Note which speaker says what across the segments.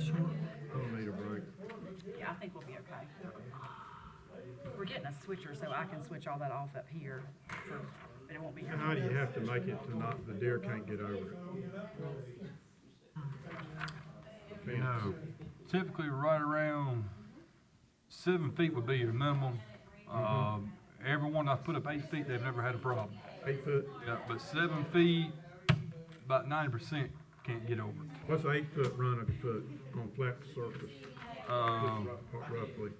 Speaker 1: short?
Speaker 2: I don't need a break.
Speaker 3: Yeah, I think we'll be okay. We're getting a switcher, so I can switch all that off up here, but it won't be here.
Speaker 2: How do you have to make it to not, the deer can't get over it?
Speaker 4: You know, typically right around 7 feet would be your minimum. Everyone I've put up 8 feet, they've never had a problem.
Speaker 2: 8 foot?
Speaker 4: Yeah, but 7 feet, about 90% can't get over it.
Speaker 2: What's an 8 foot run of the foot on flat surface? Roughly.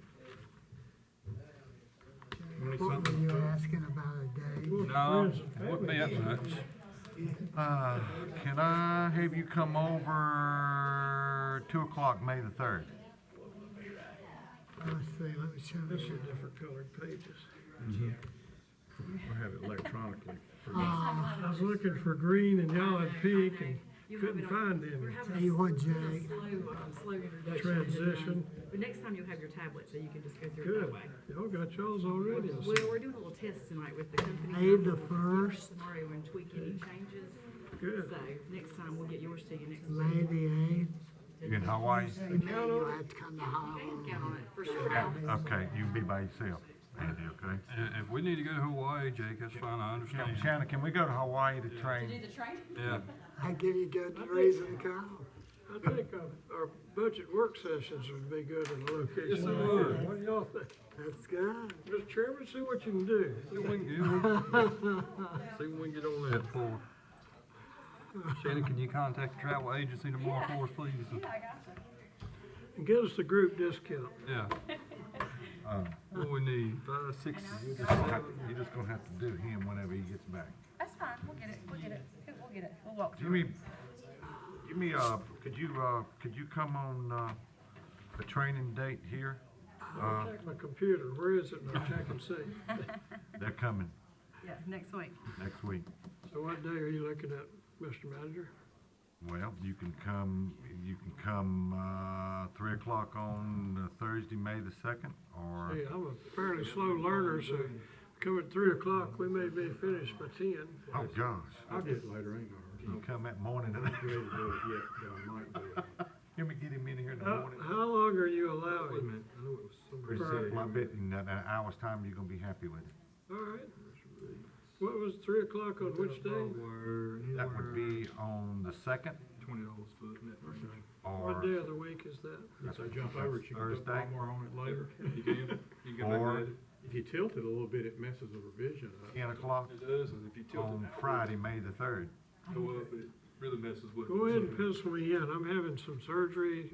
Speaker 1: What were you asking about a day?
Speaker 4: No, it wouldn't be that much.
Speaker 5: Can I have you come over 2 o'clock, May the 3rd?
Speaker 1: Let's see, let me show
Speaker 2: This
Speaker 1: you.
Speaker 2: is different colored pages. We'll have it electronically.
Speaker 6: I was looking for green and y'all had pink and couldn't find any.
Speaker 1: Tell you what, Jay,
Speaker 3: Slow introduction.
Speaker 6: Transition.
Speaker 3: But next time you'll have your tablet, so you can just go through it
Speaker 6: Good.
Speaker 3: that way.
Speaker 6: Y'all got y'all's already. I see.
Speaker 3: Well, we're doing a little test tonight with the company.
Speaker 1: May the 1st,
Speaker 3: Scenario and tweak any changes.
Speaker 6: Good.
Speaker 3: So next time we'll get yours to you next
Speaker 1: May
Speaker 3: week.
Speaker 1: the 8th,
Speaker 5: You in Hawaii?
Speaker 1: you know you have to come to Honolulu.
Speaker 3: Count on it for sure.
Speaker 5: Okay, you can be by yourself, Andy, okay?
Speaker 4: If we need to go to Hawaii, Jake, that's fine, I understand.
Speaker 5: Shannon, can we go to Hawaii to train?
Speaker 4: Yeah,
Speaker 1: I give you good reason to come.
Speaker 6: I think our budget work sessions would be good in a location.
Speaker 4: Yes, they
Speaker 6: like
Speaker 4: would.
Speaker 6: that. What do y'all think?
Speaker 1: That's good.
Speaker 6: Mr. Chairman, see what you can do.
Speaker 4: see when we can get on that for. Shannon, can you contact the travel agency tomorrow for us, please?
Speaker 6: And get us a group discount.
Speaker 4: Yeah. What we need, 5, 6,
Speaker 5: You're just gonna have to do him whenever he gets back.
Speaker 3: That's fine, we'll get it, we'll get it, we'll get it, we'll walk
Speaker 5: Give
Speaker 3: through
Speaker 5: me,
Speaker 3: it.
Speaker 5: give me, could you come on, a training date here?
Speaker 6: I'll check my computer. Where is it? And I'll check and see.
Speaker 5: They're coming
Speaker 3: Yeah, next week.
Speaker 5: next week.
Speaker 6: So what day are you looking at, Mr. Manager?
Speaker 5: Well, you can come 3 o'clock on Thursday, May the 2nd, or,
Speaker 6: See, I'm a fairly slow learner, so come at 3 o'clock, we may be finished by 10.
Speaker 5: oh gosh,
Speaker 2: I'll get it later, ain't
Speaker 5: you can come that morning and,
Speaker 2: I ready to do it yet, but I might do it.
Speaker 5: let me get him in here in the
Speaker 6: How,
Speaker 5: morning.
Speaker 6: how long are you allowing?
Speaker 2: I know it was
Speaker 5: Pretty
Speaker 2: somebody.
Speaker 5: simple, I bet in an hour's time, you're gonna be happy with it.
Speaker 6: All right. What was 3 o'clock on which day?
Speaker 5: That would be on the 2nd,
Speaker 2: $20 foot, isn't it?
Speaker 6: What
Speaker 5: or,
Speaker 6: day of the week is that?
Speaker 2: If I jump over it, you can put a
Speaker 5: Thursday.
Speaker 2: lot more on it later.
Speaker 4: You can, you can
Speaker 5: Or-
Speaker 4: make that.
Speaker 2: If you tilt it a little bit, it messes the revision up.
Speaker 5: 10 o'clock
Speaker 4: It does, and if you tilt
Speaker 5: on
Speaker 4: it
Speaker 5: Friday, May the 3rd.
Speaker 4: go up, it really messes with it.
Speaker 6: Go ahead and pencil me in. I'm having some surgery,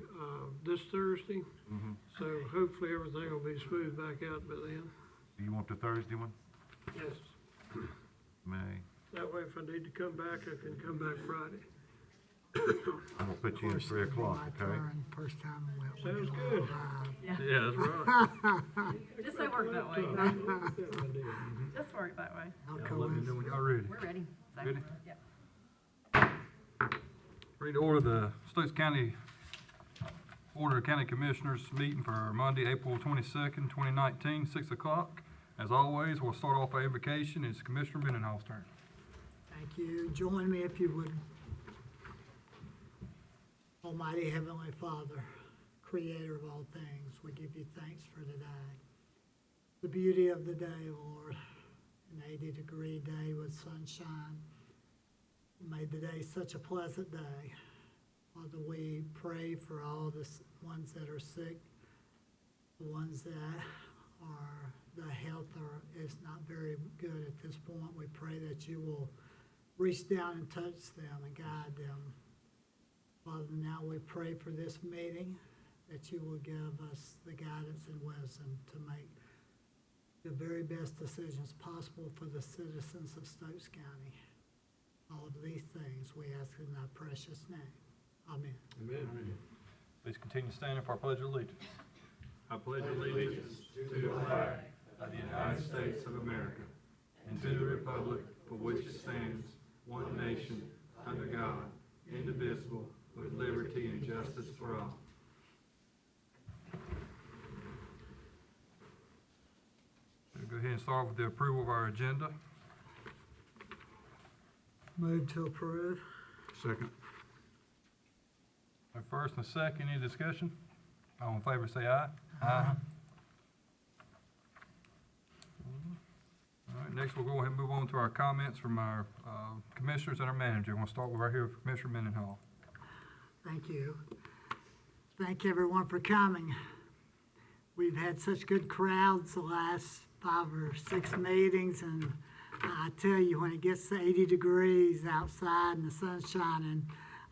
Speaker 6: this Thursday. So hopefully everything will be smooth back out by then.
Speaker 5: Do you want the Thursday one?
Speaker 6: Yes.
Speaker 5: May,
Speaker 6: That way if I need to come back, I can come back Friday.
Speaker 5: I'm gonna put you in 3 o'clock,
Speaker 1: My
Speaker 5: okay?
Speaker 1: turn, first time we'll.
Speaker 6: Sounds good.
Speaker 4: Yeah, that's right.
Speaker 3: Just say work that way.
Speaker 6: Yeah, I did.
Speaker 3: Just work that way.
Speaker 1: I'll
Speaker 4: Let me know when y'all ready.
Speaker 3: We're ready. So,
Speaker 4: Ready?
Speaker 3: Yep.
Speaker 4: Ready to order the Stokes County Board of County Commissioners meeting for Monday, April 22nd, 2019, 6 o'clock. As always, we'll start off our invocation. It's Commissioner Mendenhall's turn.
Speaker 1: Thank you. Join me if you would. Almighty Heavenly Father, Creator of all things, we give you thanks for today. The beauty of the day, Lord, an 80-degree day with sunshine. You made the day such a pleasant day. Father, we pray for all the ones that are sick, the ones that are, the health is not very good at this point. We pray that you will reach down and touch them and guide them. Father, now we pray for this meeting, that you will give us the guidance and wisdom to make the very best decisions possible for the citizens of Stokes County. All of these things we ask in thy precious name. Amen.
Speaker 6: Amen.
Speaker 4: Please continue standing for our pledge of allegiance. I pledge allegiance
Speaker 7: to the flag of the United States of America and to the republic for which it stands, one nation, under God, indivisible, with liberty and justice for all.
Speaker 4: We'll go ahead and start with the approval of our agenda.
Speaker 1: Move to approve.
Speaker 2: Second.
Speaker 4: A first and a second, any discussion? All in favor, say aye. Aye. All right, next we'll go ahead and move on to our comments from our commissioners and our manager. We'll start with right here with Commissioner Mendenhall.
Speaker 1: Thank you. Thank everyone for coming. We've had such good crowds the last 5 or 6 meetings, and I tell you, when it gets to 80 degrees outside and the sun's shining,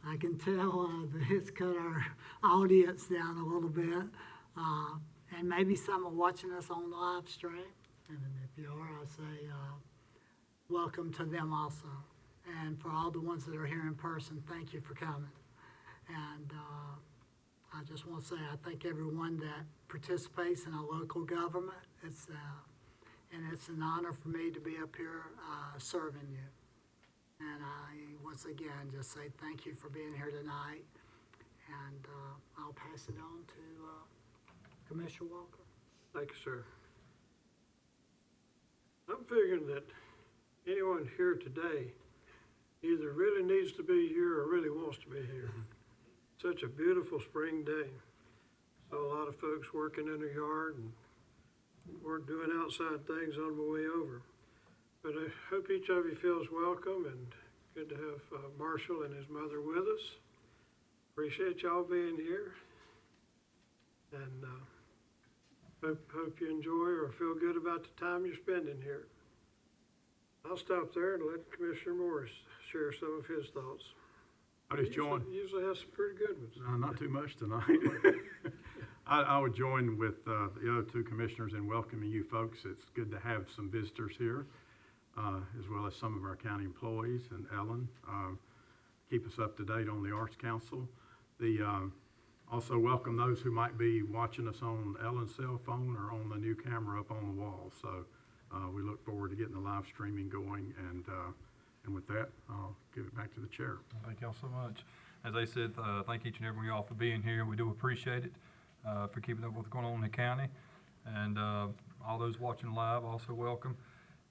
Speaker 1: I can tell that it's cut our audience down a little bit. And maybe some are watching us on live stream. And if you are, I say welcome to them also. And for all the ones that are here in person, thank you for coming. And I just want to say I thank everyone that participates in our local government. And it's an honor for me to be up here serving you. And I, once again, just say thank you for being here tonight. And I'll pass it on to Commissioner Walker.
Speaker 6: Thank you, sir. I'm figuring that anyone here today either really needs to be here or really wants to be here. Such a beautiful spring day. Saw a lot of folks working in their yard and we're doing outside things on my way over. But I hope each of you feels welcome, and good to have Marshall and his mother with us. Appreciate y'all being here. And hope you enjoy or feel good about the time you're spending here. I'll stop there and let Commissioner Morris share some of his thoughts.
Speaker 2: I just joined.
Speaker 6: Usually has some pretty good ones.
Speaker 2: Not too much tonight. I would join with the other 2 commissioners in welcoming you folks. It's good to have some visitors here, as well as some of our county employees and Ellen. Keep us up to date on the Arts Council. Also welcome those who might be watching us on Ellen's cell phone or on the new camera up on the wall. So we look forward to getting the live streaming going, and with that, I'll give it back to the chair.
Speaker 4: Thank y'all so much. As I said, thank each and every one of y'all for being here. We do appreciate it, for keeping up with what's going on in the county. And all those watching live, also welcome.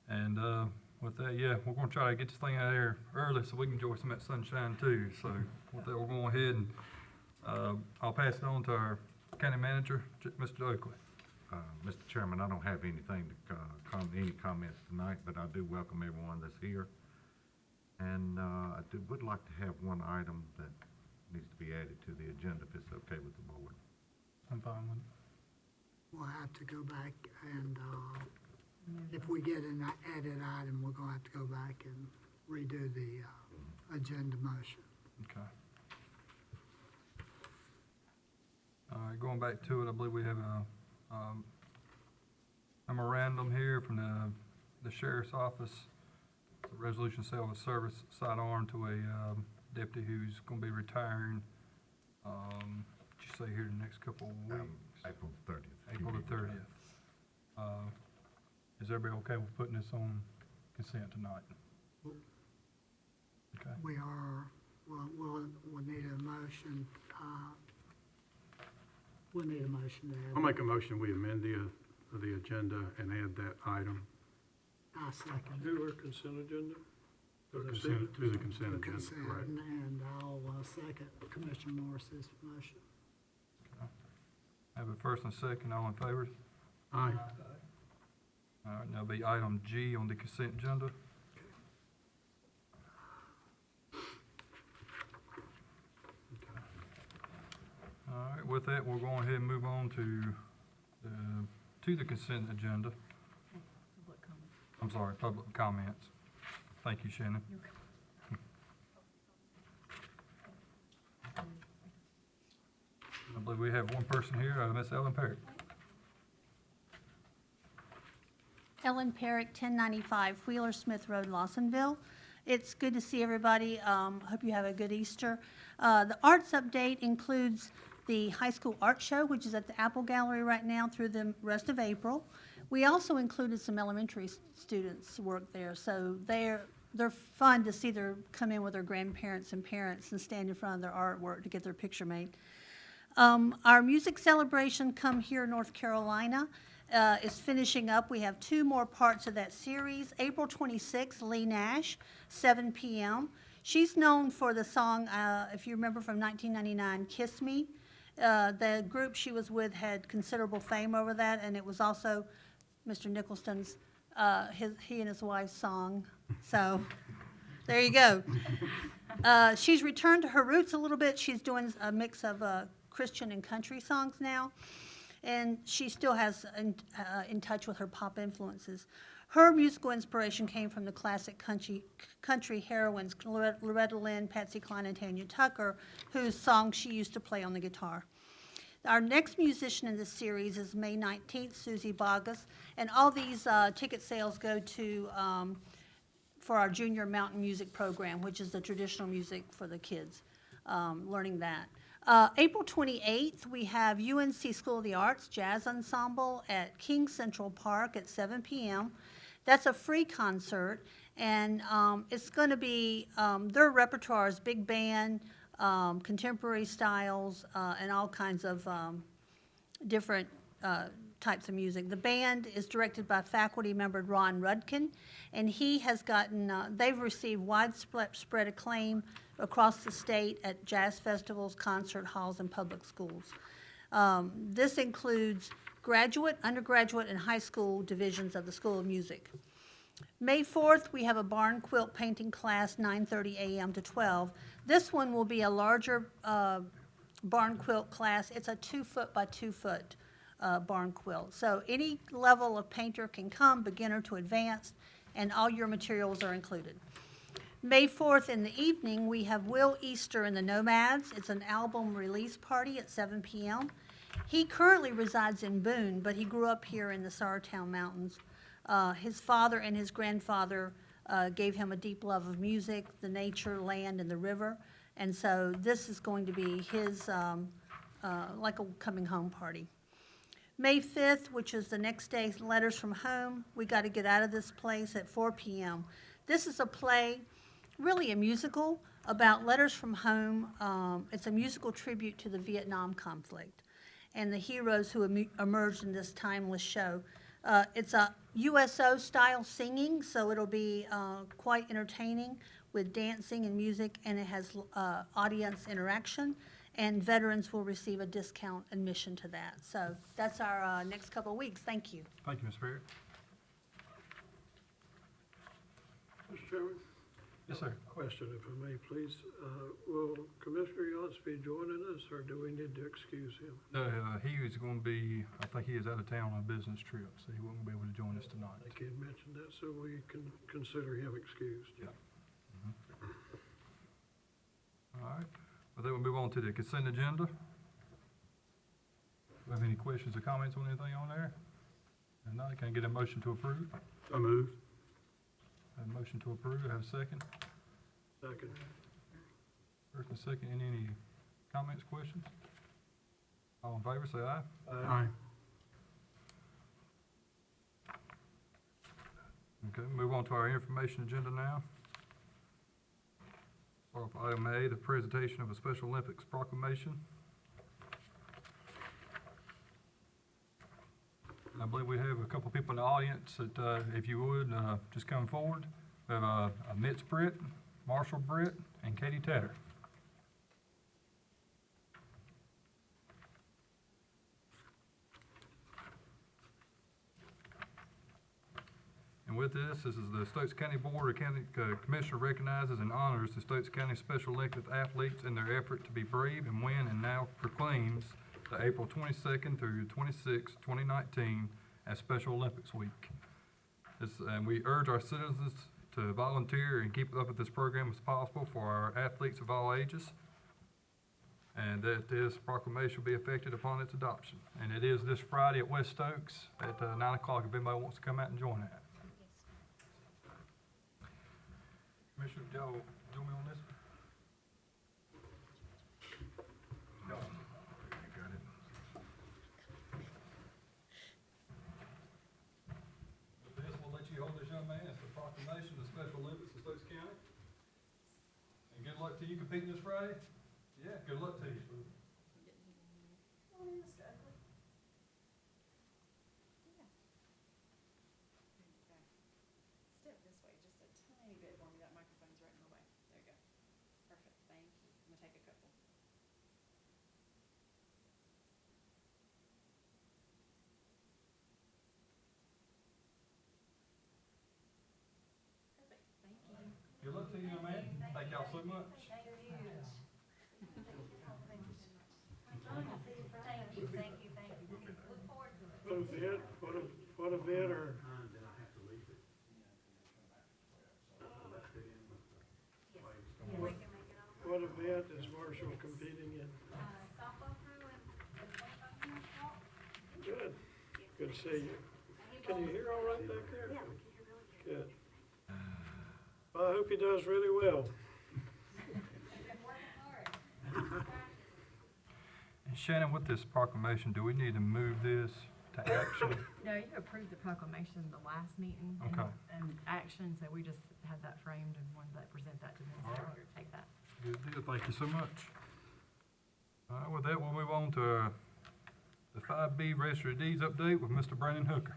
Speaker 4: And with that, yeah, we're gonna try to get this thing out of here early so we can enjoy some of that sunshine too. So with that, we're going ahead and I'll pass it on to our county manager, Mr. Oakley.
Speaker 5: Mr. Chairman, I don't have anything to any comments tonight, but I do welcome everyone that's here. And I would like to have one item that needs to be added to the agenda, if it's okay with the board.
Speaker 4: I'm fine with it.
Speaker 1: We'll have to go back and if we get an added item, we're gonna have to go back and redo the agenda motion.
Speaker 4: Okay. All right, going back to it, I believe we have a memorandum here from the sheriff's office. The resolution sale of a service sidearm to a deputy who's gonna be retiring, did you say here in the next couple of weeks?
Speaker 5: April 30th.
Speaker 4: April the 30th. Is everybody okay with putting this on consent tonight? Okay.
Speaker 1: We are, we'll need a motion, we'll need a motion to
Speaker 2: I'll
Speaker 1: add.
Speaker 2: make a motion, we amend the agenda and add that item
Speaker 1: I second.
Speaker 6: Do our consent agenda?
Speaker 2: to the consent agenda,
Speaker 1: Consent,
Speaker 2: correct?
Speaker 1: and I'll second Commissioner Morris's motion.
Speaker 4: Have a first and a second, all in favor?
Speaker 2: Aye.
Speaker 4: All right, that'll be item G on the consent agenda. All right, with that, we'll go ahead and move on to the consent agenda.
Speaker 3: Public comment.
Speaker 4: I'm sorry, public comments. Thank you, Shannon. I believe we have one person here, Miss Ellen Perry.
Speaker 8: Ellen Perrick, 1095 Wheeler Smith Road, Lawsonville. It's good to see everybody. Hope you have a good Easter. The arts update includes the high school art show, which is at the Apple Gallery right now through the rest of April. We also included some elementary students work there, so they're fun to see their come in with their grandparents and parents and stand in front of their artwork to get their picture made. Our music celebration Come Here North Carolina is finishing up. We have 2 more parts of that series. April 26th, Lee Nash, 7 p.m. She's known for the song, if you remember from 1999, Kiss Me. The group she was with had considerable fame over that, and it was also Mr. Nicholson's, he and his wife's song. So, there you go. She's returned to her roots a little bit. She's doing a mix of Christian and country songs now, and she still has in touch with her pop influences. Her musical inspiration came from the classic country heroines Loretta Lynn, Patsy Cline, and Tanya Tucker, whose songs she used to play on the guitar. Our next musician in this series is May 19th, Susie Bogus, and all these ticket sales go to for our junior mountain music program, which is the traditional music for the kids, learning that. April 28th, we have UNC School of the Arts Jazz Ensemble at King Central Park at 7 p.m. That's a free concert, and it's going to be, their repertoire is big band, contemporary styles, and all kinds of different types of music. The band is directed by faculty member Ron Rudkin, and he has gotten, they've received widespread acclaim across the state at jazz festivals, concert halls, and public schools. This includes graduate, undergraduate, and high school divisions of the School of Music. May 4th, we have a barn quilt painting class, 9:30 a.m. to 12. This one will be a larger barn quilt class. It's a 2-foot by 2-foot barn quilt. So any level of painter can come, beginner to advanced, and all your materials are included. May 4th in the evening, we have Will Easter and the Nomads. It's an album release party at 7 p.m. He currently resides in Boone, but he grew up here in the Saratown Mountains. His father and his grandfather gave him a deep love of music, the nature, land, and the river. And so this is going to be his, like a coming home party. May 5th, which is the next day, Letters from Home. We got to get out of this place at 4 p.m. This is a play, really a musical, about letters from home. It's a musical tribute to the Vietnam conflict and the heroes who emerged in this timeless show. It's a USO-style singing, so it'll be quite entertaining with dancing and music, and it has audience interaction, and veterans will receive a discount admission to that. So that's our next couple of weeks. Thank you.
Speaker 4: Thank you, Ms. Perry.
Speaker 6: Mr. Chairman?
Speaker 4: Yes, sir.
Speaker 6: Question, if I may, please. Will Commissioner Yachts be joining us, or do we need to excuse him?
Speaker 4: He is going to be, I think he is out of town on a business trip, so he won't be able to join us
Speaker 6: I
Speaker 4: tonight.
Speaker 6: think he had mentioned that, so we can consider him excused.
Speaker 4: Yeah. All right, well, then we'll move on to the consent agenda. Do you have any questions or comments on anything on there? If not, can I get a motion to approve?
Speaker 2: So moved.
Speaker 4: Have a motion to approve, have a second?
Speaker 6: Second.
Speaker 4: First and second, any comments, questions? All in favor, say aye.
Speaker 2: Aye.
Speaker 4: Okay, move on to our information agenda now. Start off with item A, the presentation of a Special Olympics proclamation. And I believe we have a couple people in the audience that, if you would, just come forward. We have Mitch Britt, Marshall Britt, and Katie Tatter. And with this is the Stokes County Board of County Commissioner recognizes and honors the Stokes County Special Olympics athletes in their effort to be brave and win, and now proclaims the April 22nd through 26th, 2019 as Special Olympics Week. And we urge our citizens to volunteer and keep up with this program as possible for our athletes of all ages, and that this proclamation will be effected upon its adoption. And it is this Friday at West Stokes at 9 o'clock if anybody wants to come out and join that. Commissioner, y'all join me on this?
Speaker 5: Got it.
Speaker 4: With this, we'll let you hold this young man. It's the proclamation of the Special Olympics of Stokes County. And good luck to you competing this Friday. Yeah, good luck to you.
Speaker 3: Step this way just a tiny bit for me. That microphone's right in the way. There you go. take a couple. Perfect, thank you.
Speaker 4: Good luck to you, man. Thank y'all so much.
Speaker 3: Thank you. Thank you. Look forward to it.
Speaker 6: What event or? What event is Marshall competing in?
Speaker 9: Softball crew and the 25 minute walk.
Speaker 6: Good. Good to see you. Can you hear all right back there?
Speaker 9: Yeah, we can hear really good.
Speaker 6: Good. Well, I hope he does really well.
Speaker 9: Been working hard.
Speaker 4: And Shannon, with this proclamation, do we need to move this to action?
Speaker 3: No, you approved the proclamation the last meeting. and-
Speaker 4: Okay.
Speaker 3: And action, so we just had that framed and wanted to present that to them, so
Speaker 4: All
Speaker 3: I
Speaker 4: right.
Speaker 3: wanted to take that.
Speaker 4: Good deal, thank you so much. All right, with that, we'll move on to the 5B Register of Deeds update with Mr. Brandon Hooker.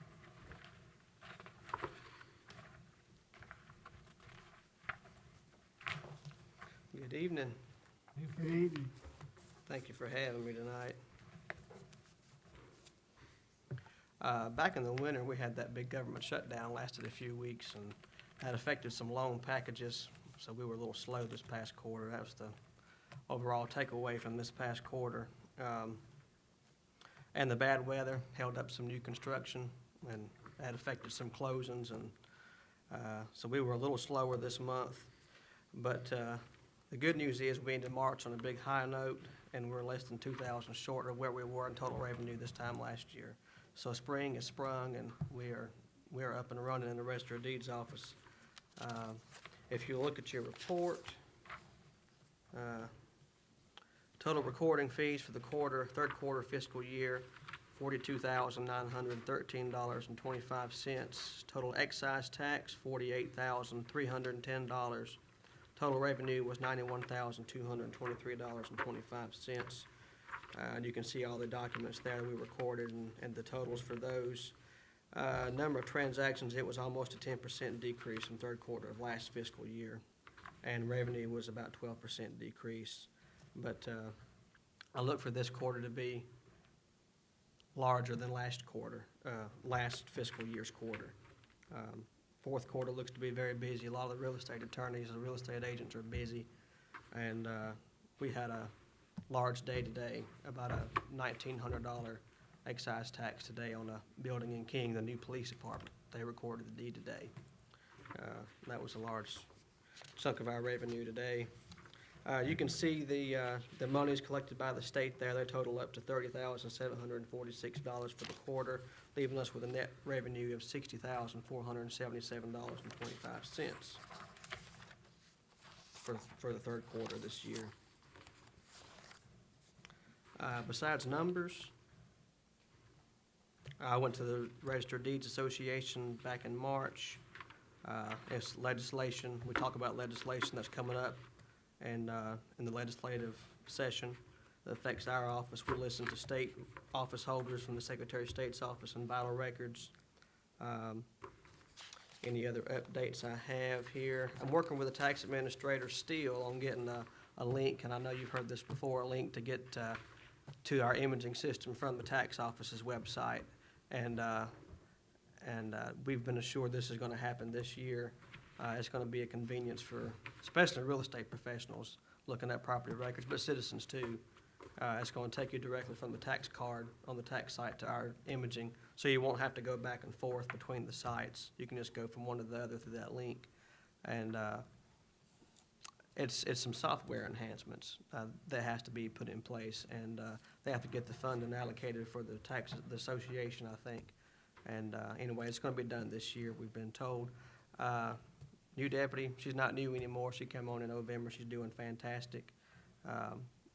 Speaker 10: Good evening.
Speaker 1: Good evening.
Speaker 10: Thank you for having me tonight. Back in the winter, we had that big government shutdown, lasted a few weeks, and that affected some loan packages, so we were a little slow this past quarter. That was the overall takeaway from this past quarter. And the bad weather held up some new construction, and that affected some closings, and so we were a little slower this month. But the good news is we ended March on a big high note, and we're less than 2,000 short of where we were in total revenue this time last year. So spring has sprung, and we are up and running in the Register of Deeds office. If you look at your report, total recording fees for the third quarter fiscal year, $42,913.25. Total excise tax, $48,310. Total revenue was $91,223.25. And you can see all the documents there we recorded and the totals for those. Number of transactions, it was almost a 10% decrease from third quarter of last fiscal year. And revenue was about 12% decrease. But I look for this quarter to be larger than last fiscal year's quarter. Fourth quarter looks to be very busy. A lot of the real estate attorneys and real estate agents are busy. And we had a large day today, about a $1,900 excise tax today on a building in King, the new police department. They recorded the deed today. That was a large chunk of our revenue today. You can see the monies collected by the state there. They total up to $30,746 for the quarter, leaving us with a net revenue of $60,477.25 for the third quarter this year. Besides numbers, I went to the Register of Deeds Association back in March. It's legislation. We talk about legislation that's coming up and in the legislative session that affects our office. We listen to state office holders from the Secretary of State's office and vital records. Any other updates I have here? I'm working with the tax administrator still on getting a link, and I know you've heard this before, a link to get to our imaging system from the tax office's website. And we've been assured this is going to happen this year. It's going to be a convenience for, especially real estate professionals looking at property records, but citizens too. It's going to take you directly from the tax card on the tax site to our imaging, so you won't have to go back and forth between the sites. You can just go from one to the other through that link. And it's some software enhancements that has to be put in place, and they have to get the funding allocated for the association, I think. And anyway, it's going to be done this year, we've been told. New deputy, she's not new anymore. She came on in November. She's doing fantastic.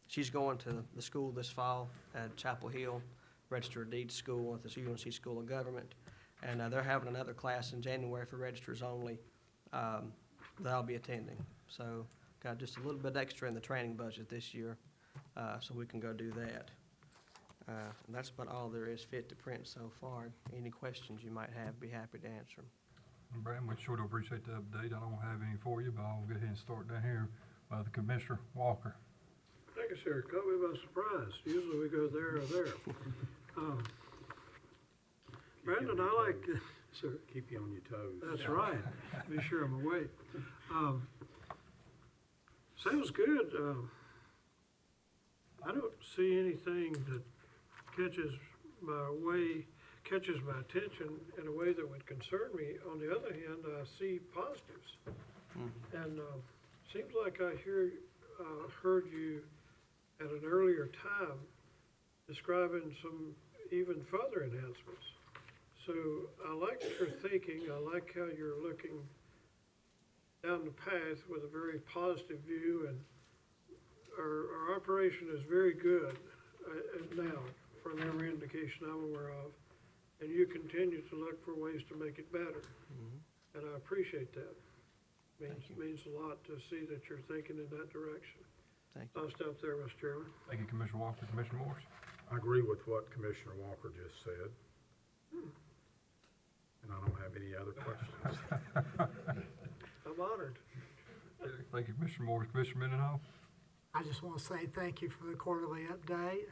Speaker 10: She's going to the school this fall at Chapel Hill, Register of Deeds School at the UNC School of Government. And they're having another class in January for registers only that I'll be attending. So got just a little bit extra in the training budget this year, so we can go do that. And that's about all there is fit to print so far. Any questions you might have, be happy to answer them.
Speaker 4: Brandon, we sure do appreciate the update. I don't have any for you, but I'll go ahead and start down here. The Commissioner Walker.
Speaker 6: Stokes here, caught me by surprise. Usually we go there or there. Brandon, I like, sir,
Speaker 2: Keep you on your toes.
Speaker 6: that's right. Be sure I'm awake. Sounds good. I don't see anything that catches my attention in a way that would concern me. On the other hand, I see positives. And seems like I heard you at an earlier time describing some even further enhancements. So I like your thinking. I like how you're looking down the path with a very positive view, and our operation is very good now, from every indication I'm aware of, and you continue to look for ways to make it better. And I appreciate that. Means a lot to see that you're thinking in that direction.
Speaker 10: Thank you.
Speaker 6: I'll stop there, Mr. Chairman.
Speaker 4: Thank you, Commissioner Walker. Commissioner Morris?
Speaker 2: I agree with what Commissioner Walker just said. And I don't have any other questions.
Speaker 6: I'm honored.
Speaker 4: Thank you, Commissioner Morris. Commissioner Mendenhall?
Speaker 1: I just want to say thank you for the quarterly update.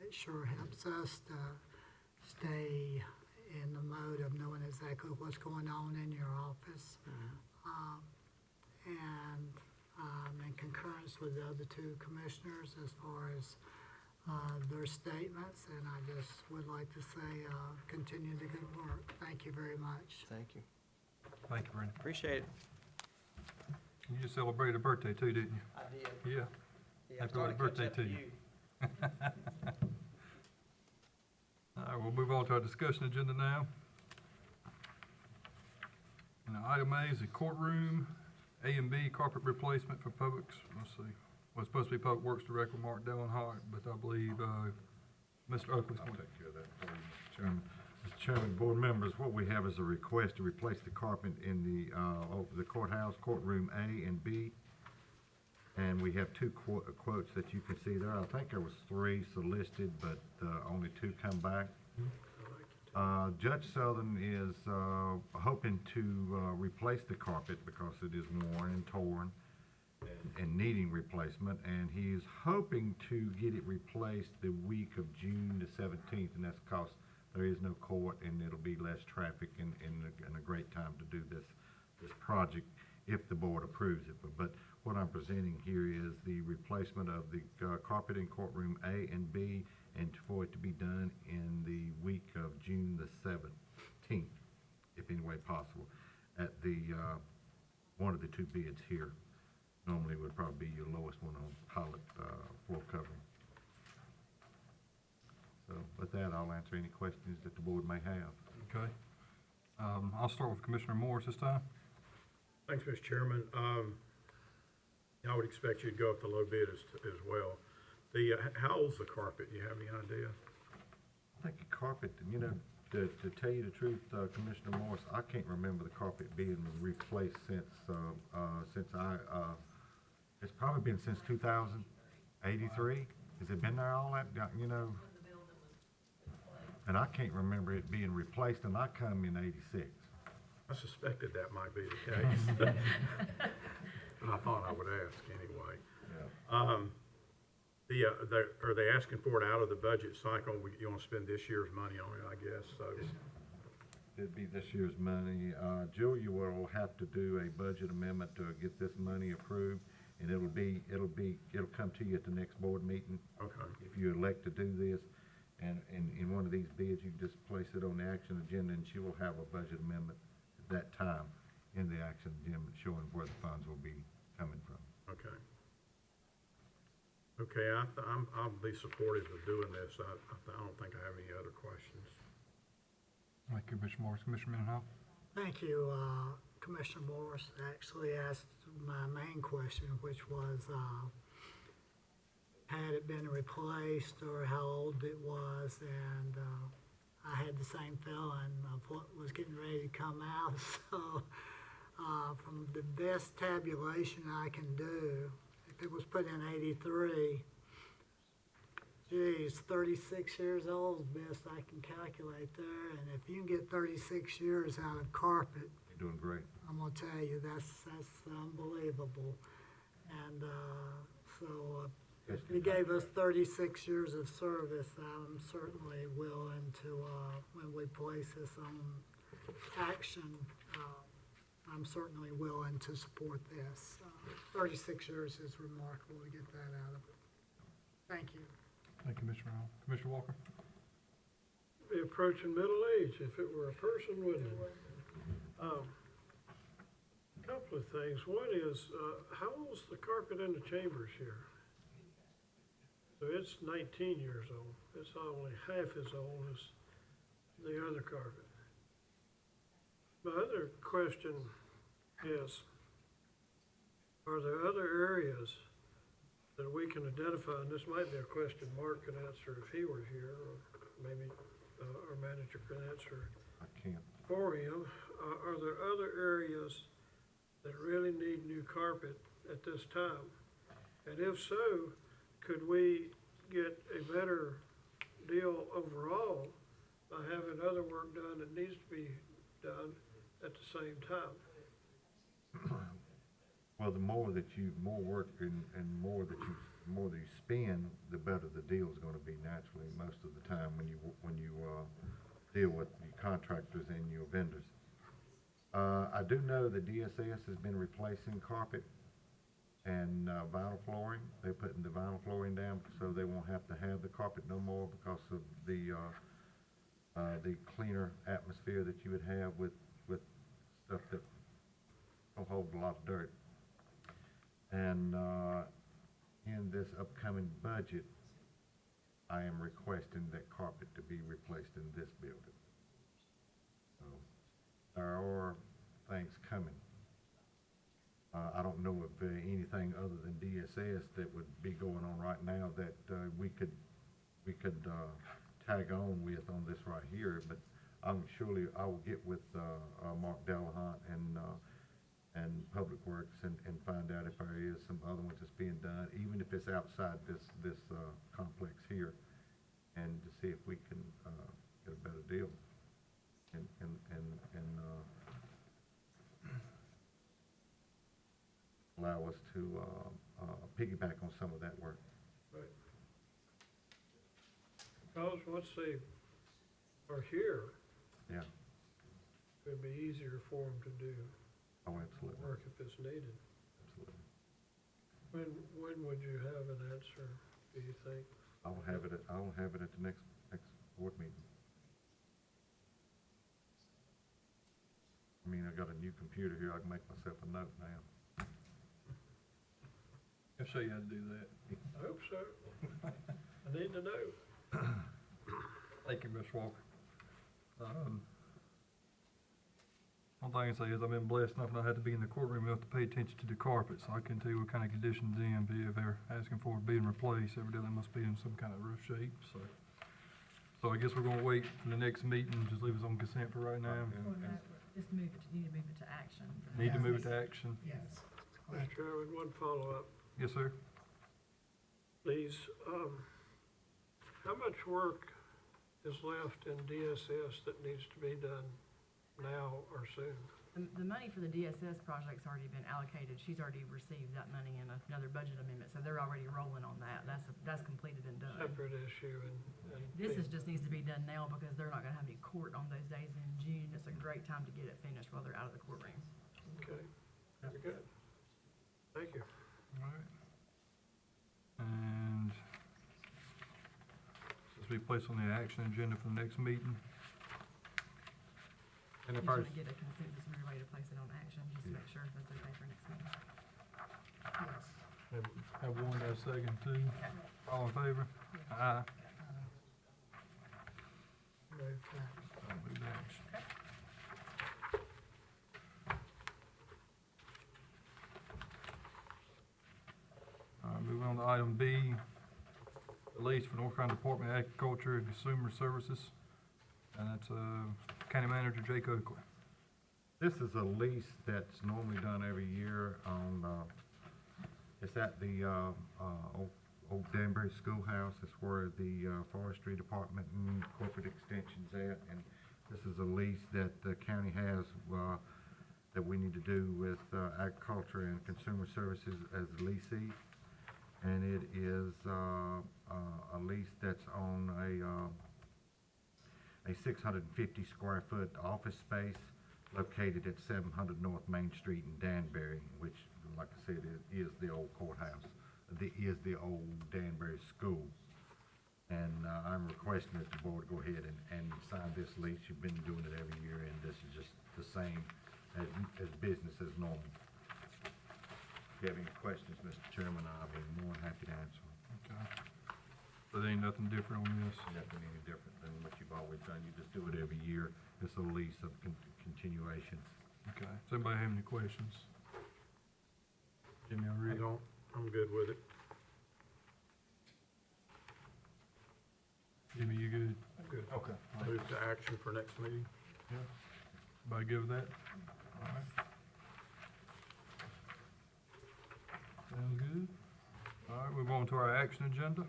Speaker 1: It sure helps us to stay in the mode of knowing exactly what's going on in your office. And in concurrence with the other two commissioners as far as their statements, and I just would like to say, continue the good work. Thank you very much.
Speaker 10: Thank you.
Speaker 4: Thank you, Brandon.
Speaker 10: Appreciate it.
Speaker 4: You just celebrated a birthday too, didn't you?
Speaker 10: I did.
Speaker 4: Yeah.
Speaker 10: Yeah,
Speaker 4: Happy early birthday to you. All right, we'll move on to our discussion agenda now. And item A is the courtroom, A and B carpet replacement for publics, let's see. Well, it's supposed to be Public Works Director Mark Dellenhart, but I believe, Mr. Oakley's
Speaker 5: I'll
Speaker 4: going to.
Speaker 5: take care of that for you, Mr. Chairman. Mr. Chairman, board members, what we have is a request to replace the carpet in the courthouse, courtroom A and B. And we have two quotes that you can see there. I think there was 3 solicited, but only 2 come back. Judge Southern is hoping to replace the carpet because it is worn and torn and needing replacement, and he's hoping to get it replaced the week of June the 17th, and that's because there is no court and it'll be less traffic and a great time to do this project if the board approves it. But what I'm presenting here is the replacement of the carpet in courtroom A and B, and for it to be done in the week of June the 17th, if any way possible, at the one of the 2 bids here. Normally would probably be your lowest one on pilot floor covering. So with that, I'll answer any questions that the board may have.
Speaker 4: Okay. I'll start with Commissioner Morris this time.
Speaker 2: Thanks, Mr. Chairman. I would expect you to go up the low bid as well. How old's the carpet? Do you have any idea?
Speaker 5: I think the carpet, to tell you the truth, Commissioner Morris, I can't remember the carpet being replaced since it's probably been since 2083. Has it been there all that, And I can't remember it being replaced, and I come in 86.
Speaker 2: I suspected that might be the case. But I thought I would ask anyway.
Speaker 5: Yeah.
Speaker 2: Are they asking for it out of the budget cycle? You want to spend this year's money on it, I guess, so.
Speaker 5: It'd be this year's money. Julia will have to do a budget amendment to get this money approved, and it'll come to you at the next board meeting.
Speaker 2: Okay.
Speaker 5: If you elect to do this, and in one of these bids, you just place it on the action agenda, and she will have a budget amendment at that time in the action agenda showing where the funds will be coming from.
Speaker 2: Okay. Okay, I'll be supportive of doing this. I don't think I have any other questions.
Speaker 4: Thank you, Commissioner Morris. Commissioner Mendenhall?
Speaker 1: Thank you, Commissioner Morris actually asked my main question, which was, had it been replaced or how old it was, and I had the same feeling of what was getting ready to come out. So from the best tabulation I can do, if it was put in 83, geez, 36 years old is the best I can calculate there. And if you can get 36 years out of carpet,
Speaker 5: You're doing great.
Speaker 1: I'm gonna tell you, that's unbelievable. And so He gave us 36 years of service. I'm certainly willing to, when we place this on action, I'm certainly willing to support this. 36 years is remarkable to get that out of it. Thank you.
Speaker 4: Thank you, Commissioner Hall. Commissioner Walker?
Speaker 6: Be approaching middle age if it were a person, wouldn't it? Couple of things. One is, how old's the carpet in the chambers here? So it's 19 years old. It's only half as old as the other carpet. My other question is, are there other areas that we can identify, and this might be a question Mark could answer if he were here, or maybe our manager could answer
Speaker 5: I can't.
Speaker 6: for him. Are there other areas that really need new carpet at this time? And if so, could we get a better deal overall by having other work done that needs to be done at the same time?
Speaker 5: Well, the more work and more that you spend, the better the deal's gonna be naturally most of the time when you deal with your contractors and your vendors. I do know that DSS has been replacing carpet and vinyl flooring. They're putting the vinyl flooring down so they won't have to have the carpet no more because of the cleaner atmosphere that you would have with stuff that don't hold a lot of dirt. And in this upcoming budget, I am requesting that carpet to be replaced in this building. So there are things coming. I don't know of anything other than DSS that would be going on right now that we could tag on with on this right here, but surely I will get with Mark Delahunt and Public Works and find out if there is some other ones that's being done, even if it's outside this complex here, and to see if we can get a better deal and allow us to piggyback on some of that work.
Speaker 6: Right. Because once they are here,
Speaker 5: Yeah.
Speaker 6: it'd be easier for them to do
Speaker 5: Oh, absolutely.
Speaker 6: work if it's needed.
Speaker 5: Absolutely.
Speaker 6: When would you have an answer, do you think?
Speaker 5: I'll have it at the next board meeting. I mean, I got a new computer here. I can make myself a note now.
Speaker 4: I'll show you how to do that.
Speaker 6: I hope so. I need to know.
Speaker 4: Thank you, Mr. Walker. One thing I say is I've been blessed enough not have to be in the courtroom enough to pay attention to the carpet, so I can tell you what kind of conditions if they're asking for it being replaced, evidently they must be in some kind of rough shape, so I guess we're gonna wait for the next meeting, just leave us on consent for right now.
Speaker 3: Well, no, just move it, you need to move it to action.
Speaker 4: Need to move it to action?
Speaker 1: Yes.
Speaker 6: Mr. Chairman, one follow-up,
Speaker 4: Yes, sir?
Speaker 6: please. How much work is left in DSS that needs to be done now or soon?
Speaker 3: The money for the DSS project's already been allocated. She's already received that money in another budget amendment, so they're already rolling on that. That's completed and done.
Speaker 6: Separate issue and.
Speaker 3: Just needs to be done now because they're not gonna have any court on those days in June. It's a great time to get it finished while they're out of the courtroom.
Speaker 6: Okay, very good. Thank you.
Speaker 4: All right. And this will be placed on the action agenda for the next meeting. And
Speaker 3: Just
Speaker 4: if
Speaker 3: wanna get a consensus from everybody to place it on action, just to make sure that's okay for next meeting.
Speaker 1: Yes.
Speaker 4: have one, a second, too. All in favor? Aye.
Speaker 1: Move that.
Speaker 4: I'll move to action. Moving on to item B, the lease for North Carolina Department of Agriculture and Consumer Services. And that's, County Manager Jake Oakley.
Speaker 5: This is a lease that's normally done every year on, it's at the, old Danbury Schoolhouse. It's where the, Forestry Department and Corporate Extension's at. And this is a lease that the county has, that we need to do with, Agriculture and Consumer Services as leasee. And it is, a lease that's on a 650 square foot office space located at 700 North Main Street in Danbury, which, like I said, is the old courthouse, is the old Danbury School. And I'm requesting that the board go ahead and sign this lease. You've been doing it every year, and this is just the same as business as normal. If you have any questions, Mr. Chairman, I'll be more than happy to answer them.
Speaker 4: Okay. So there ain't nothing different on this?
Speaker 5: Nothing any different than what you've always done. You just do it every year. It's a lease of continuation.
Speaker 4: Okay. Does anybody have any questions? Jimmy,
Speaker 2: I
Speaker 4: Rick?
Speaker 2: don't, I'm good with it.
Speaker 4: Jimmy, you good?
Speaker 2: I'm good.
Speaker 4: Okay.
Speaker 2: Move to action for next meeting.
Speaker 4: Everybody good with that? All right. Sounds good. All right, move on to our action agenda.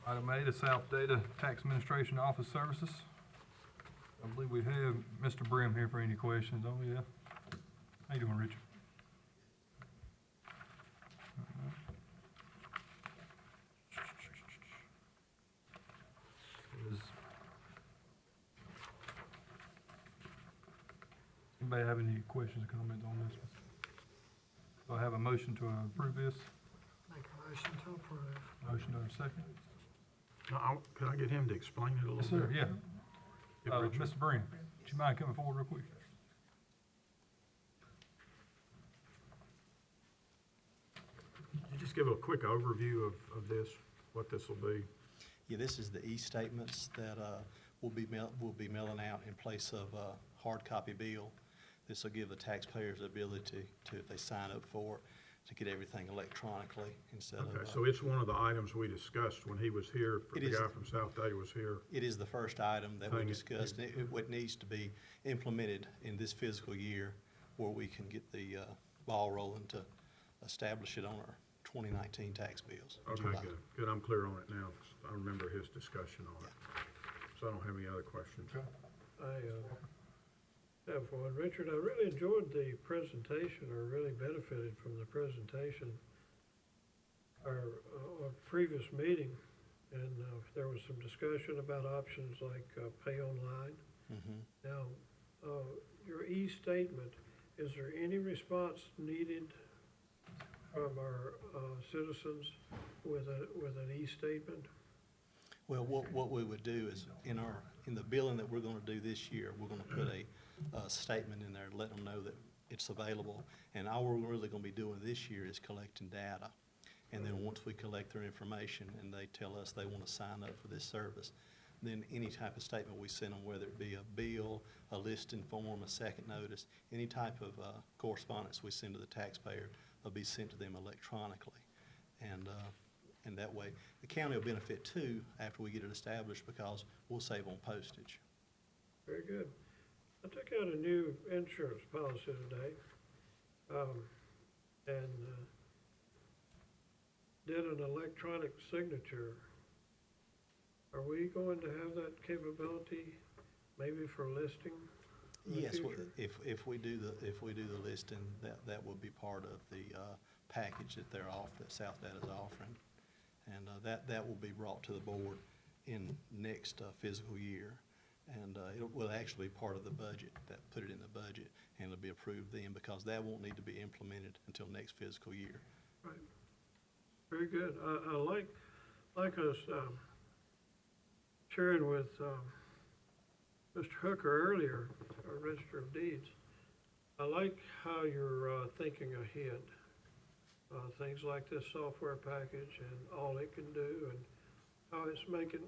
Speaker 4: Item A, the South Data Tax Administration Office Services. I believe we have Mr. Brim here for any questions. Oh, yeah. How you doing, Richard? Is anybody have any questions or comments on this one? Do I have a motion to approve this?
Speaker 1: Make a motion to approve.
Speaker 4: Motion to a second?
Speaker 2: Now, could I get him to explain it a little
Speaker 4: Yes,
Speaker 2: bit?
Speaker 4: sir, yeah.
Speaker 2: Get Richard.
Speaker 4: Mr. Brim, would you mind coming forward real quick?
Speaker 2: You just give a quick overview of this, what this will be.
Speaker 11: Yeah, this is the e-statements that we'll be mailing out in place of a hard copy bill. This will give the taxpayers the ability to, if they sign up for it, to get everything electronically instead of.
Speaker 2: Okay, so it's one of the items we discussed when he was here,
Speaker 11: It
Speaker 2: the
Speaker 11: is.
Speaker 2: guy from South Data was here.
Speaker 11: It is the first item that we
Speaker 2: Thing.
Speaker 11: discussed, and it needs to be implemented in this fiscal year where we can get the ball rolling to establish it on our 2019 tax bills. in
Speaker 2: Okay,
Speaker 11: July.
Speaker 2: good, good, I'm clear on it now, 'cause I remember his discussion on it. So I don't have any other questions.
Speaker 6: I have one. Richard, I really enjoyed the presentation, or really benefited from the presentation, our previous meeting, and there was some discussion about options like pay online.
Speaker 11: Mhm.
Speaker 6: Now, your e-statement, is there any response needed from our citizens with an e-statement?
Speaker 11: Well, what we would do is, in the billing that we're gonna do this year, we're gonna put a statement in there to let them know that it's available. And all we're really gonna be doing this year is collecting data. And then once we collect their information and they tell us they wanna sign up for this service, then any type of statement we send them, whether it be a bill, a listing form, a second notice, any type of correspondence we send to the taxpayer will be sent to them electronically. And that way, the county will benefit too after we get it established because we'll save on postage.
Speaker 6: Very good. I took out a new insurance policy today, and did an electronic signature. Are we going to have that capability, maybe for listing in the
Speaker 11: Yes,
Speaker 6: future?
Speaker 11: if we do the listing, that will be part of the package that South Data's offering. And that will be brought to the board in next fiscal year. And it will actually be part of the budget, put it in the budget, and it'll be approved then, because that won't need to be implemented until next fiscal year.
Speaker 6: Right. Very good. I like us sharing with Mr. Hooker earlier, our Register of Deeds. I like how you're thinking ahead. Things like this software package and all it can do, and how it's making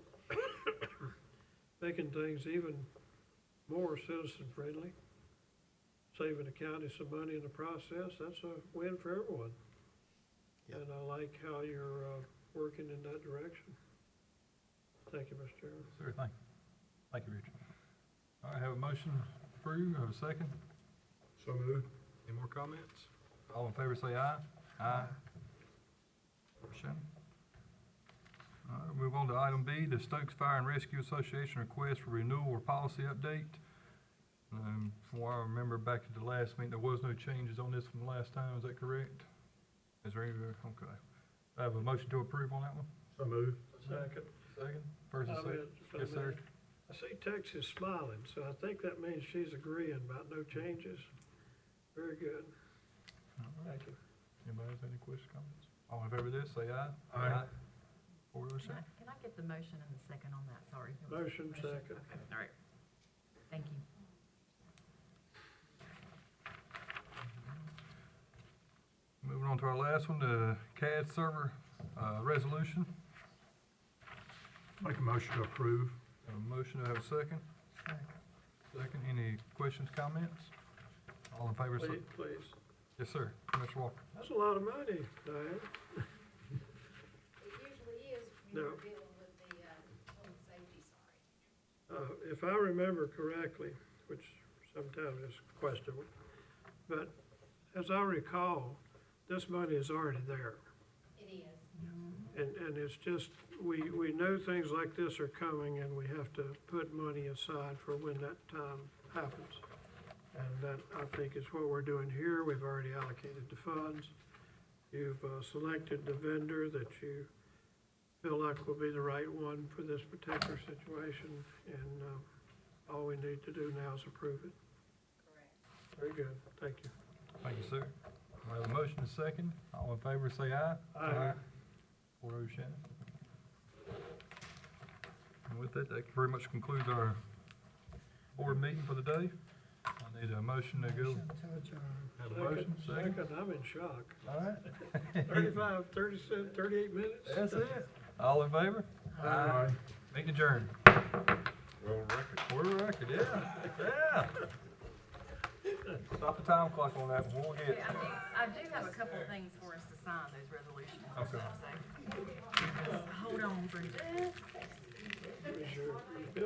Speaker 6: making things even more citizen-friendly, saving the county some money in the process. That's a win for everyone.
Speaker 11: Yep.
Speaker 6: And I like how you're working in that direction. Thank you, Mr. Chairman.
Speaker 4: Sir, thank you, Richard. All right, have a motion approved, have a second?
Speaker 2: So moved.
Speaker 4: Any more comments? All in favor say aye. Aye. Shannon? All right, move on to item B, the Stokes Fire and Rescue Association request for renewal or policy update. From what I remember back at the last meeting, there was no changes on this from the last time, is that correct? Is there any, okay. I have a motion to approve on that one?
Speaker 2: So moved.
Speaker 6: Second.
Speaker 4: Second? First and second? Yes, sir.
Speaker 6: I see Tex is smiling, so I think that means she's agreeing about no changes. Very good. Thank you.
Speaker 4: Anybody has any questions, comments? All in favor of this, say aye.
Speaker 2: Aye.
Speaker 4: Four to
Speaker 3: Can
Speaker 4: abstain.
Speaker 3: I get the motion and the second on that? Sorry. It was-
Speaker 6: Motion, second.
Speaker 3: Okay, all right. Thank you.
Speaker 4: Moving on to our last one, the CAD server, resolution.
Speaker 2: Make a motion to approve.
Speaker 4: Have a motion, to have a second? Second, any questions, comments? All in favor, say,
Speaker 6: Please, please.
Speaker 4: yes, sir, Commissioner Walker.
Speaker 6: That's a lot of money, Diane.
Speaker 9: It usually is when
Speaker 6: No.
Speaker 9: you're dealing with the, public safety side.
Speaker 6: If I remember correctly, which sometimes is questionable, but as I recall, this money is already there.
Speaker 9: It is.
Speaker 6: And it's just, we know things like this are coming and we have to put money aside for when that time happens. And that, I think, is what we're doing here. We've already allocated the funds. You've selected the vendor that you feel like will be the right one for this particular situation. And all we need to do now is approve it.
Speaker 9: Correct.
Speaker 6: Very good. Thank you.
Speaker 4: Thank you, sir. We have a motion and a second. All in favor, say aye.
Speaker 6: Aye.
Speaker 4: Four oh, Shannon. And with that, that pretty much concludes our board meeting for the day. I need a motion to go. Have a motion, second?
Speaker 6: Second, I'm in shock.
Speaker 4: All right.
Speaker 6: 35, 38 minutes?
Speaker 4: That's it. All in favor?
Speaker 2: Aye.
Speaker 4: Meeting adjourned.
Speaker 5: World record.
Speaker 4: World record, yeah, yeah. Stop the time clock on that one, we'll get
Speaker 3: Okay,
Speaker 4: it.
Speaker 3: I do have a couple of things for us to sign, those resolutions and
Speaker 4: Okay.
Speaker 3: stuff, so just hold on for just a second.
Speaker 6: Here's your bill.